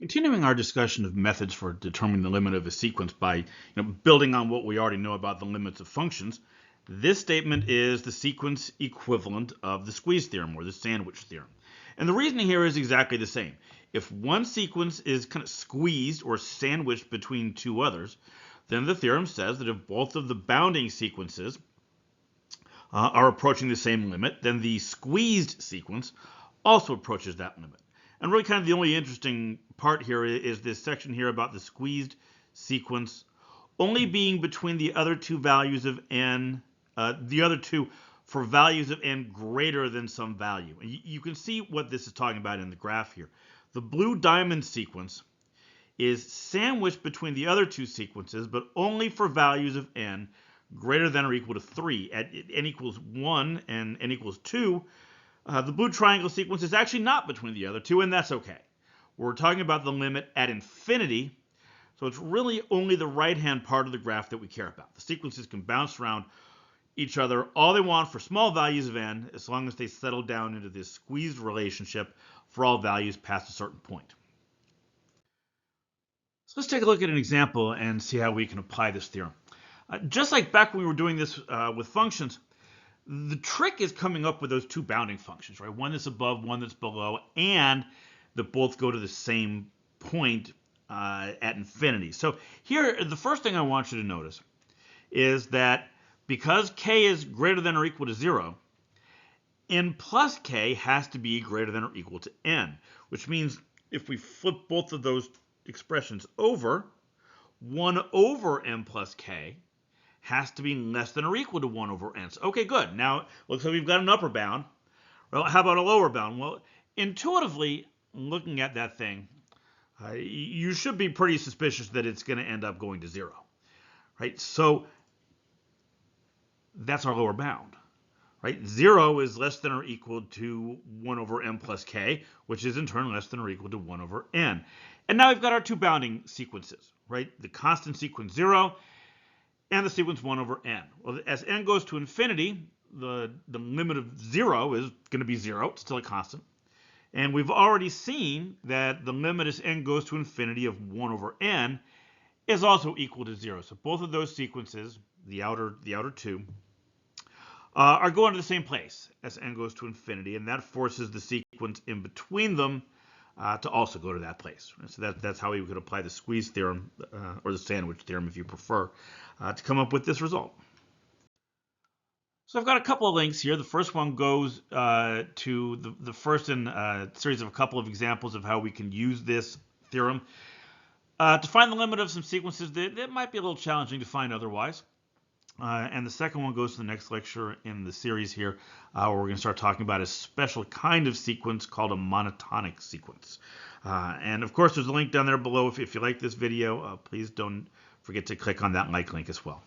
Continuing our discussion of methods for determining the limit of a sequence by building on what we already know about the limits of functions, this statement is the sequence equivalent of the squeeze theorem or the sandwich theorem. And the reasoning here is exactly the same. If one sequence is kind of squeezed or sandwiched between two others, then the theorem says that if both of the bounding sequences are approaching the same limit, then the squeezed sequence also approaches that limit. And really kind of the only interesting part here is this section here about the squeezed sequence only being between the other two values of n, the other two for values of n greater than some value. And you can see what this is talking about in the graph here. The blue diamond sequence is sandwiched between the other two sequences, but only for values of n greater than or equal to 3. At n equals 1 and n equals 2, the blue triangle sequence is actually not between the other two, and that's okay. We're talking about the limit at infinity, so it's really only the right-hand part of the graph that we care about. The sequences can bounce around each other all they want for small values of n, as long as they settle down into this squeezed relationship for all values past a certain point. So let's take a look at an example and see how we can apply this theorem. Just like back when we were doing this with functions, the trick is coming up with those two bounding functions, right? One that's above, one that's below, and that both go to the same point at infinity. So here, the first thing I want you to notice is that because k is greater than or equal to 0, n plus k has to be greater than or equal to n, which means if we flip both of those expressions over, 1 over n plus k has to be less than or equal to 1 over n. So, okay, good. Now, looks like we've got an upper bound. Well, how about a lower bound? Well, intuitively, looking at that thing, you should be pretty suspicious that it's going to end up going to 0, right? So that's our lower bound, right? 0 is less than or equal to 1 over n plus k, which is in turn less than or equal to 1 over n. And now we've got our two bounding sequences, right? The constant sequence 0 and the sequence 1 over n. Well, as n goes to infinity, the limit of 0 is going to be 0. It's still a constant. And we've already seen that the limit as n goes to infinity of 1 over n is also equal to 0. So both of those sequences, the outer two, are going to the same place as n goes to infinity, and that forces the sequence in between them to also go to that place. So that's how we could apply the squeeze theorem, or the sandwich theorem if you prefer, to come up with this result. So I've got a couple of links here. The first one goes to the first in a series of a couple of examples of how we can use this theorem to find the limit of some sequences that might be a little challenging to find otherwise. And the second one goes to the next lecture in the series here, where we're going to start talking about a special kind of sequence called a monotonic sequence. And of course, there's a link down there below. If you like this video, please don't forget to click on that like link as well.